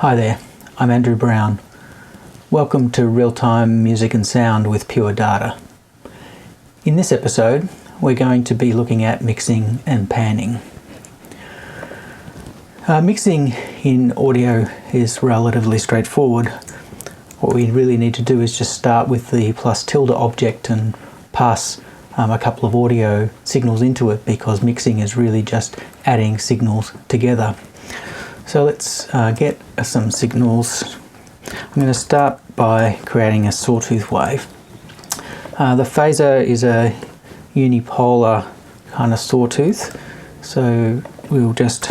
Hi there, I'm Andrew Brown. Welcome to Real-Time Music and Sound with Pure Data. In this episode, we're going to be looking at mixing and panning. Mixing in audio is relatively straightforward. What we really need to do is just start with the plus tilde object and pass a couple of audio signals into it, because mixing is really just adding signals together. So let's get some signals. I'm going to start by creating a sawtooth wave. The phaser is a unipolar kind of sawtooth, so we'll just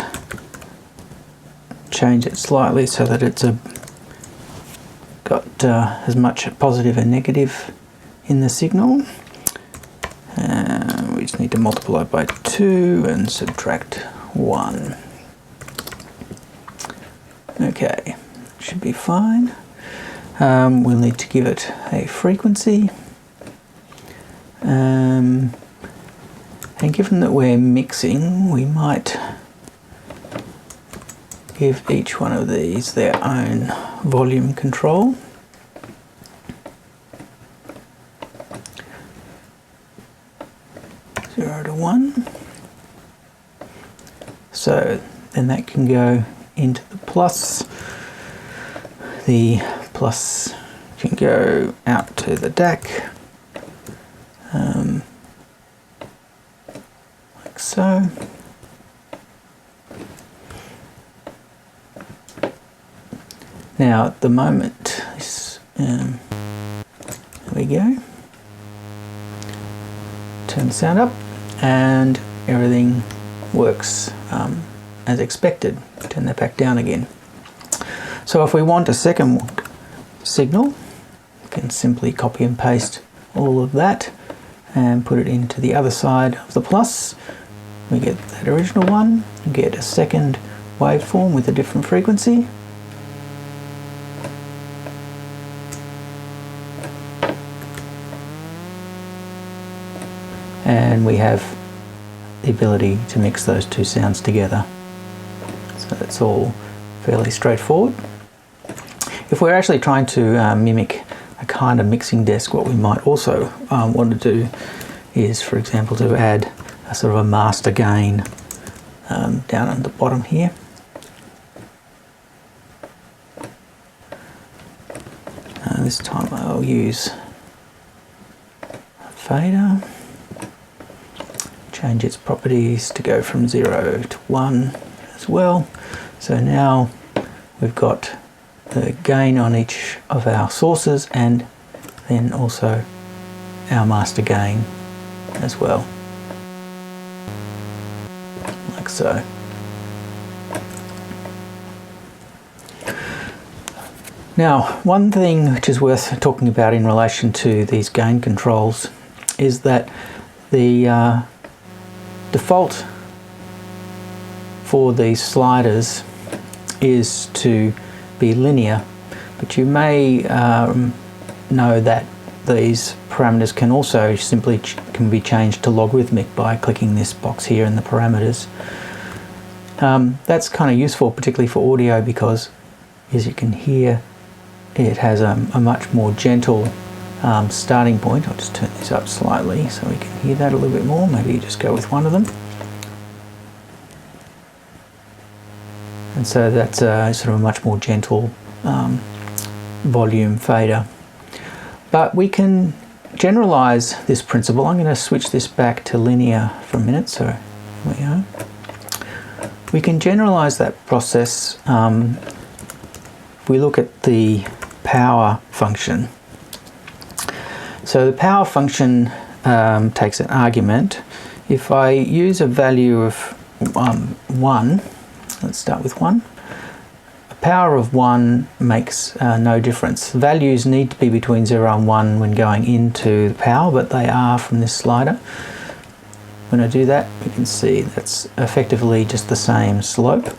change it slightly so that it's got as much positive and negative in the signal. We just need to multiply by 2 and subtract 1. Okay, should be fine. We'll need to give it a frequency. And given that we're mixing, we might give each one of these their own volume control. Zero to 1. So then that can go into the plus. The plus can go out to the DAC, like so. Now at the moment, there we go. Turn the sound up and everything works as expected. Turn that back down again. So if we want a second signal, we can simply copy and paste all of that and put it into the other side of the plus. We get that original one, get a second waveform with a different frequency. And we have the ability to mix those two sounds together. So that's all fairly straightforward. If we're actually trying to mimic a kind of mixing desk, what we might also want to do is, for example, to add a sort of a master gain down at the bottom here. This time I'll use a fader. Change its properties to go from 0 to 1 as well. So now we've got the gain on each of our sources and then also our master gain as well, like so. Now, one thing which is worth talking about in relation to these gain controls is that the default for these sliders is to be linear, but you may know that these parameters can also simply can be changed to logarithmic by clicking this box here in the parameters. That's kind of useful, particularly for audio, because as you can hear, it has a much more gentle starting point. I'll just turn this up slightly so we can hear that a little bit more. Maybe you just go with one of them. And so that's sort of a much more gentle volume fader. But we can generalize this principle. I'm going to switch this back to linear for a minute. So here we go. We can generalize that process. If we look at the power function. So the power function takes an argument. If I use a value of 1, let's start with 1. A power of 1 makes no difference. Values need to be between 0 and 1 when going into the power, but they are from this slider. When I do that, you can see that's effectively just the same slope.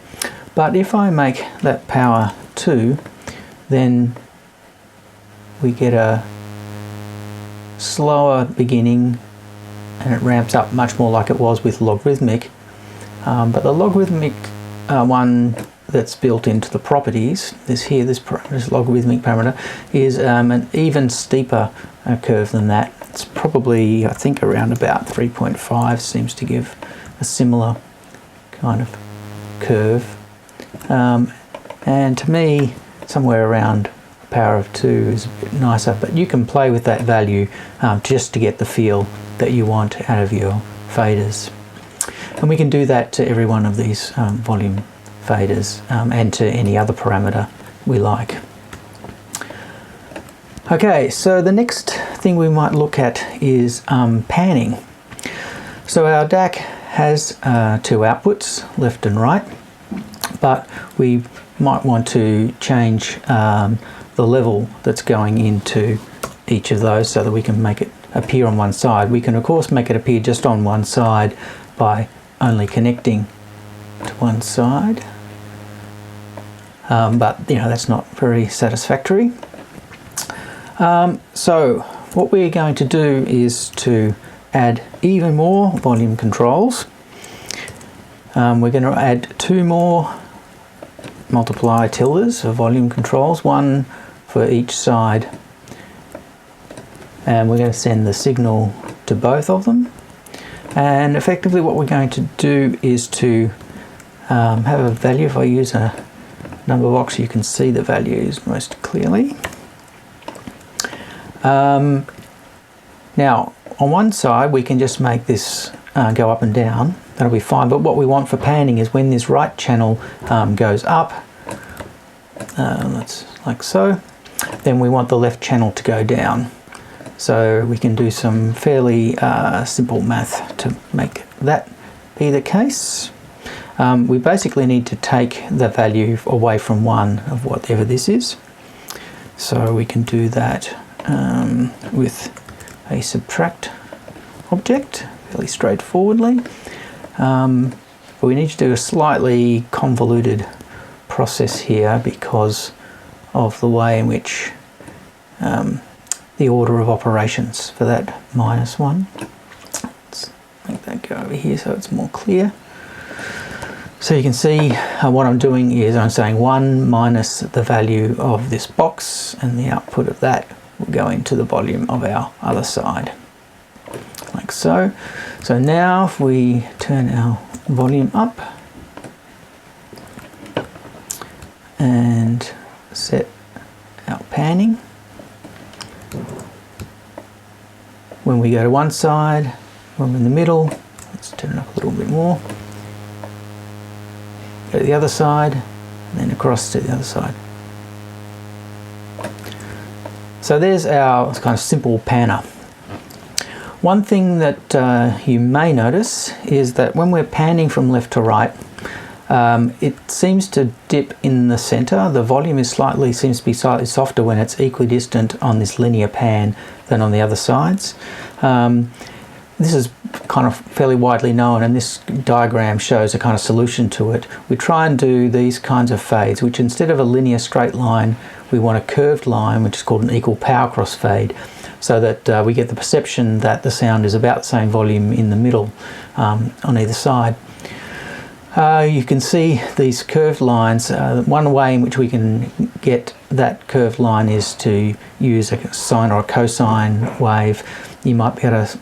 But if I make that power 2, then we get a slower beginning and it ramps up much more like it was with logarithmic. But the logarithmic one that's built into the properties, this logarithmic parameter, is an even steeper curve than that. It's probably, I think, around about 3.5 seems to give a similar kind of curve. And to me, somewhere around power of 2 is a bit nicer, but you can play with that value just to get the feel that you want out of your faders. And we can do that to every one of these volume faders and to any other parameter we like. Okay, so the next thing we might look at is panning. So our DAC has 2 outputs, left and right, but we might want to change the level that's going into each of those so that we can make it appear on one side. We can of course make it appear just on one side by only connecting to one side, but that's not very satisfactory. So what we're going to do is to add even more volume controls. We're going to add 2 more multiply tildes of volume controls, 1 for each side, and we're going to send the signal to both of them. And effectively what we're going to do is to have a value. If I use a number box, you can see the values most clearly. Now on one side we can just make this go up and down, that'll be fine, but what we want for panning is when this right channel goes up, that's like so, then we want the left channel to go down. So we can do some fairly simple math to make that be the case. We basically need to take the value away from 1 of whatever this is. So we can do that with a subtract object, fairly straightforwardly. But we need to do a slightly convoluted process here because of the way in which the order of operations for that -1. Let's make that go over here so it's more clear. So you can see what I'm doing is I'm saying 1 minus the value of this box, and the output of that will go into the volume of our other side, like so. So now if we turn our volume up and set our panning, when we go to one side, when we're in the middle, let's turn it up a little bit more, go to the other side, and then across to the other side. So there's our kind of simple panner. One thing that you may notice is that when we're panning from left to right, it seems to dip in the center. The volume seems to be slightly softer when it's equidistant on this linear pan than on the other sides. This is kind of fairly widely known, and this diagram shows a kind of solution to it. We try and do these kinds of fades, which instead of a linear straight line, we want a curved line, which is called an equal power crossfade, so that we get the perception that the sound is about the same volume in the middle on either side. You can see these curved lines. One way in which we can get that curved line is to use a sine or a cosine wave. You might be able to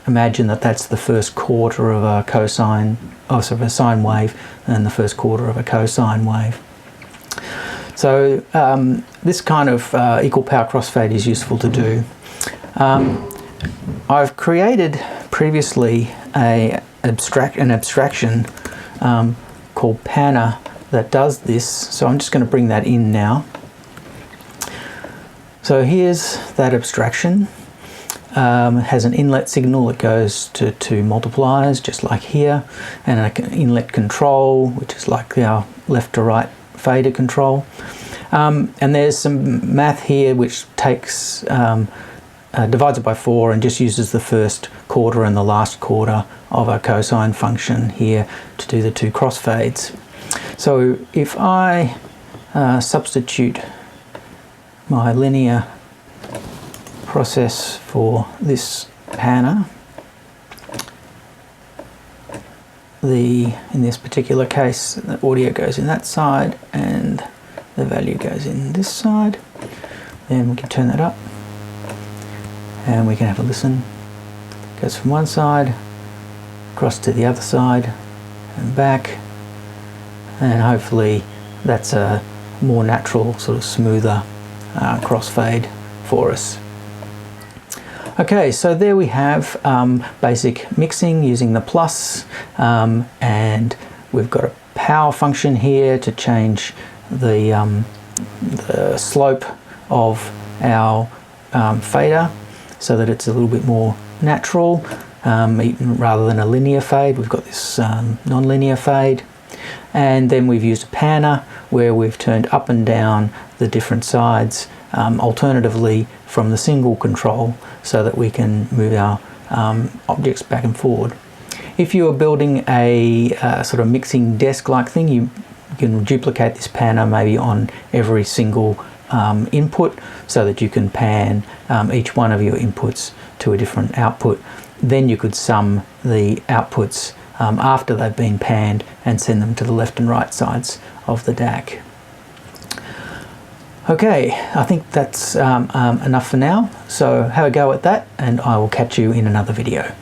imagine that that's the first quarter of a cosine, of a sine wave, and the first quarter of a cosine wave. So this kind of equal power crossfade is useful to do. I've created previously an abstraction called panner that does this, so I'm just going to bring that in now. So here's that abstraction. It has an inlet signal that goes to 2 multipliers, just like here, and an inlet control, which is like our left to right fader control. And there's some math here which takes divides it by 4 and just uses the first quarter and the last quarter of a cosine function here to do the 2 crossfades. So if I substitute my linear process for this panner, in this particular case, the audio goes in that side and the value goes in this side. Then we can turn that up and we can have a listen. It goes from one side across to the other side and back, and hopefully that's a more natural, sort of smoother crossfade for us. Okay, so there we have basic mixing using the plus, and we've got a power function here to change the slope of our fader so that it's a little bit more natural, rather than a linear fade. We've got this non-linear fade, and then we've used a panner where we've turned up and down the different sides, alternatively from the single control, so that we can move our objects back and forward. If you are building a sort of mixing desk-like thing, you can duplicate this panner maybe on every single input, so that you can pan each one of your inputs to a different output. Then you could sum the outputs after they've been panned and send them to the left and right sides of the DAC. Okay, I think that's enough for now. So have a go at that, and I will catch you in another video.